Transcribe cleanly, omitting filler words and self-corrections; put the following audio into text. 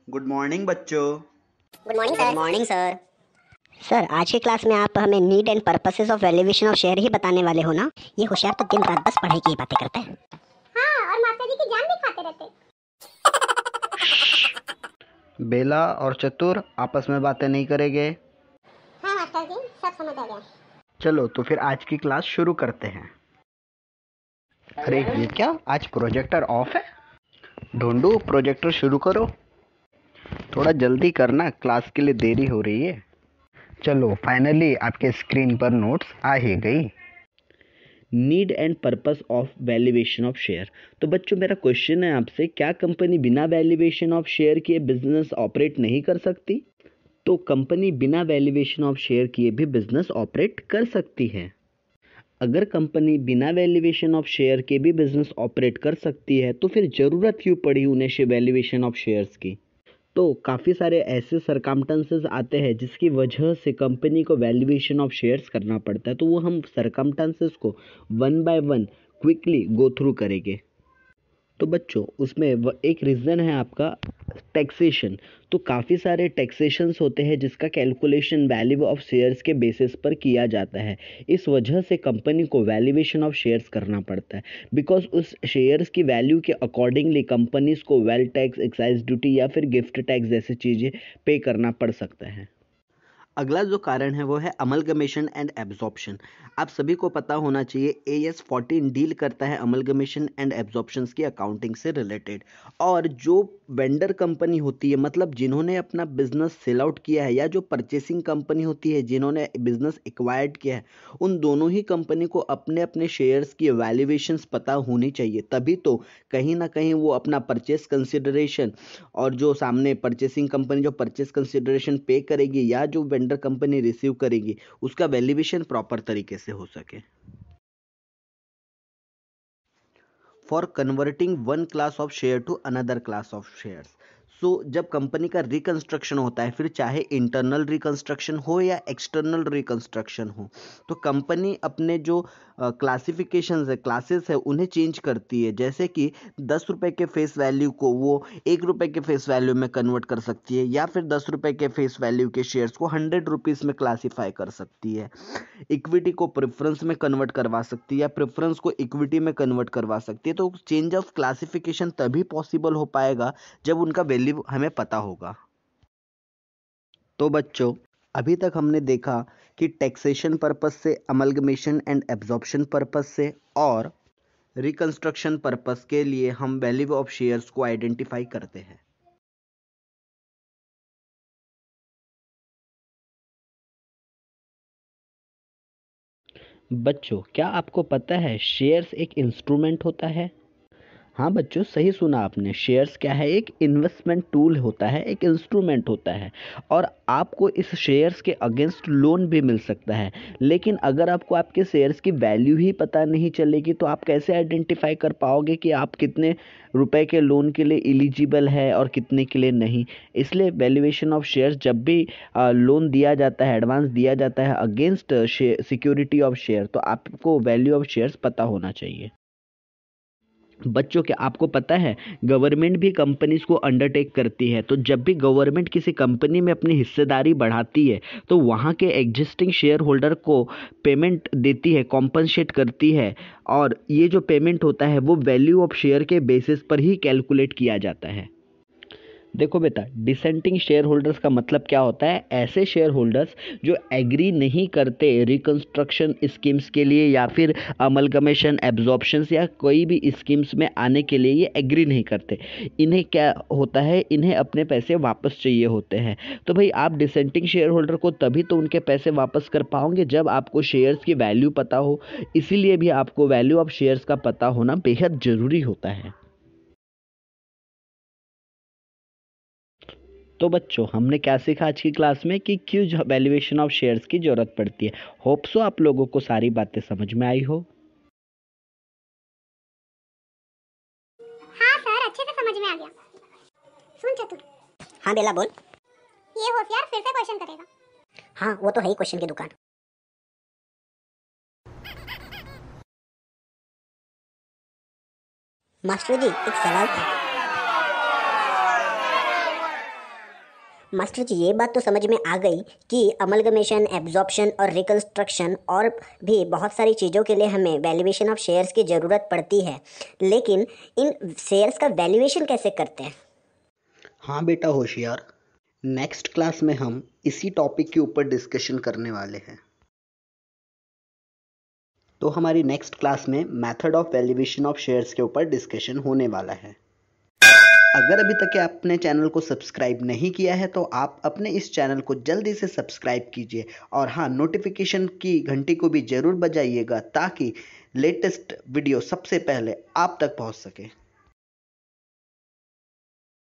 Good morning बच्चों। Good morning sir. Sir, आज की क्लास में आप हमें need and purposes of valuation of share ही बताने वाले हो ना? ये होशियार तो दिन रात बस पढ़ाई की ही बातें करते हैं। हाँ, और मास्टर जी की जान भी खाते रहते। बेला और चतुर आपस में बातें नहीं करेंगे। हाँ मास्टर जी, सब समझ आ गया। चलो तो फिर आज की क्लास शुरू करते हैं। अरे ये क्या, आज प्रोजेक्टर ऑफ है? ढूंढू, प्रोजेक्टर शुरू करो। थोड़ा जल्दी करना, क्लास के लिए देरी हो रही है। चलो फाइनली आपके स्क्रीन पर नोट्स आ ही गई। Need and purpose of valuation of share. तो बच्चों मेरा क्वेश्चन है आपसे, क्या कंपनी बिना वैल्यूएशन ऑफ शेयर किए बिजनेस ऑपरेट नहीं कर सकती? तो कंपनी बिना वैल्यूएशन ऑफ शेयर किए भी बिजनेस ऑपरेट कर सकती है। अगर कंपनी बिना वैल्यूएशन ऑफ शेयर के भी बिजनेस ऑपरेट कर सकती है तो फिर ज़रूरत क्यों पड़ी उन्हें वैल्यूएशन ऑफ शेयर्स की? तो काफ़ी सारे ऐसे सरकमस्टेंसेस आते हैं जिसकी वजह से कंपनी को वैल्यूएशन ऑफ शेयर्स करना पड़ता है, तो वो हम सरकमस्टेंसेस को one by one quickly go through करेंगे। तो बच्चों उसमें एक रीज़न है आपका टैक्सेशन। तो काफ़ी सारे टैक्सेशंस होते हैं जिसका कैलकुलेशन वैल्यू ऑफ शेयर्स के बेसिस पर किया जाता है। इस वजह से कंपनी को वैल्यूएशन ऑफ शेयर्स करना पड़ता है, बिकॉज उस शेयर्स की वैल्यू के अकॉर्डिंगली कंपनीज को वेल्थ टैक्स, एक्साइज ड्यूटी या फिर गिफ्ट टैक्स जैसी चीज़ें पे करना पड़ सकता है। अगला जो कारण है वो है अमलगमेशन एंड एब्जॉर्प्शन। आप सभी को पता होना चाहिए AS 14 डील करता है अमलगमेशन एंड एब्जॉर्प्शंस की अकाउंटिंग से रिलेटेड। और जो वेंडर कंपनी होती है, मतलब जिन्होंने अपना बिजनेस सेल आउट किया है, या जो परचेसिंग कंपनी होती है जिन्होंने बिजनेस एक्वायर्ड किया है, उन दोनों ही कंपनी को अपने अपने शेयर्स की वैल्यूएशंस पता होनी चाहिए। तभी तो कहीं ना कहीं वो अपना परचेस कंसिडरेशन और जो सामने परचेसिंग कंपनी जो परचेस कंसिडरेशन पे करेगी या जो वेंडर कंपनी रिसीव करेगी उसका वैल्यूएशन प्रॉपर तरीके से हो सके। For converting one class of share to another class of shares. So जब कंपनी का रिकंस्ट्रक्शन होता है, फिर चाहे इंटरनल रिकंस्ट्रक्शन हो या एक्सटर्नल रिकंस्ट्रक्शन हो, तो कंपनी अपने जो क्लासिफिकेशंस है, क्लासेस है, उन्हें चेंज करती है। जैसे कि 10 रुपए के फेस वैल्यू को वो 1 रुपए के फेस वैल्यू में कन्वर्ट कर सकती है, या फिर 10 रुपए के फेस वैल्यू के शेयर्स को 100 रुपीज़ में क्लासीफाई कर सकती है। इक्विटी को प्रेफरेंस में कन्वर्ट करवा सकती है या प्रेफरेंस को इक्विटी में कन्वर्ट करवा सकती है। तो चेंज ऑफ क्लासिफिकेशन तभी पॉसिबल हो पाएगा जब उनका वैल्यू हमें पता होगा। तो बच्चों अभी तक हमने देखा कि टैक्सेशन पर्पस से, अमलगमेशन एंड एब्जॉर्प्शन पर्पस से और रिकंस्ट्रक्शन पर्पस के लिए हम वैल्यू ऑफ शेयर्स को आइडेंटिफाई करते हैं। बच्चों क्या आपको पता है शेयर्स एक इंस्ट्रूमेंट होता है? हाँ बच्चों, सही सुना आपने। शेयर्स क्या है? एक इन्वेस्टमेंट टूल होता है, एक इंस्ट्रूमेंट होता है। और आपको इस शेयर्स के अगेंस्ट लोन भी मिल सकता है। लेकिन अगर आपको आपके शेयर्स की वैल्यू ही पता नहीं चलेगी तो आप कैसे आइडेंटिफाई कर पाओगे कि आप कितने रुपए के लोन के लिए एलिजिबल है और कितने के लिए नहीं? इसलिए वैल्यूएशन ऑफ शेयर्स, जब भी लोन दिया जाता है, एडवांस दिया जाता है अगेंस्ट सिक्योरिटी ऑफ शेयर, तो आपको वैल्यू ऑफ शेयर्स पता होना चाहिए। बच्चों क्या आपको पता है गवर्नमेंट भी कंपनीज को अंडरटेक करती है? तो जब भी गवर्नमेंट किसी कंपनी में अपनी हिस्सेदारी बढ़ाती है तो वहाँ के एग्जिस्टिंग शेयर होल्डर को पेमेंट देती है, कॉम्पनसेट करती है। और ये जो पेमेंट होता है वो वैल्यू ऑफ शेयर के बेसिस पर ही कैलकुलेट किया जाता है। देखो बेटा, डिसेंटिंग शेयर होल्डर्स का मतलब क्या होता है? ऐसे शेयर होल्डर्स जो एग्री नहीं करते रिकंस्ट्रक्शन स्कीम्स के लिए या फिर अमलगमेशन, एब्जॉर्प्शंस या कोई भी स्कीम्स में आने के लिए, ये एग्री नहीं करते। इन्हें क्या होता है, इन्हें अपने पैसे वापस चाहिए होते हैं। तो भाई आप डिसेंटिंग शेयर होल्डर को तभी तो उनके पैसे वापस कर पाओगे जब आपको शेयर्स की वैल्यू पता हो। इसीलिए भी आपको वैल्यू ऑफ शेयर्स का पता होना बेहद ज़रूरी होता है। तो बच्चों हमने क्या सीखा आज की क्लास में कि क्यों वैल्यूएशन ऑफ शेयर्स की जरूरत पड़ती है। होप सो आप लोगों को सारी बातें समझ में आई हो। हाँ सर, अच्छे से समझ में आ गया। सुन चतुर, हाँ बेला बोल। ये होशियार फिर से क्वेश्चन करेगा। हाँ वो तो है ही क्वेश्चन की दुकान। मास्टर जी एक सवाल था। मास्टर जी, ये बात तो समझ में आ गई कि अमलगमेशन, एब्जॉर्प्शन और रिकंस्ट्रक्शन और भी बहुत सारी चीज़ों के लिए हमें वैल्यूएशन ऑफ शेयर्स की ज़रूरत पड़ती है, लेकिन इन शेयर्स का वैल्यूएशन कैसे करते हैं? हाँ बेटा होशियार, नेक्स्ट क्लास में हम इसी टॉपिक के ऊपर डिस्कशन करने वाले हैं। तो हमारी नेक्स्ट क्लास में method of valuation of shares के ऊपर डिस्कशन होने वाला है। अगर अभी तक आपने चैनल को सब्सक्राइब नहीं किया है तो आप अपने इस चैनल को जल्दी से सब्सक्राइब कीजिए और हाँ, नोटिफिकेशन की घंटी को भी ज़रूर बजाइएगा ताकि लेटेस्ट वीडियो सबसे पहले आप तक पहुंच सके।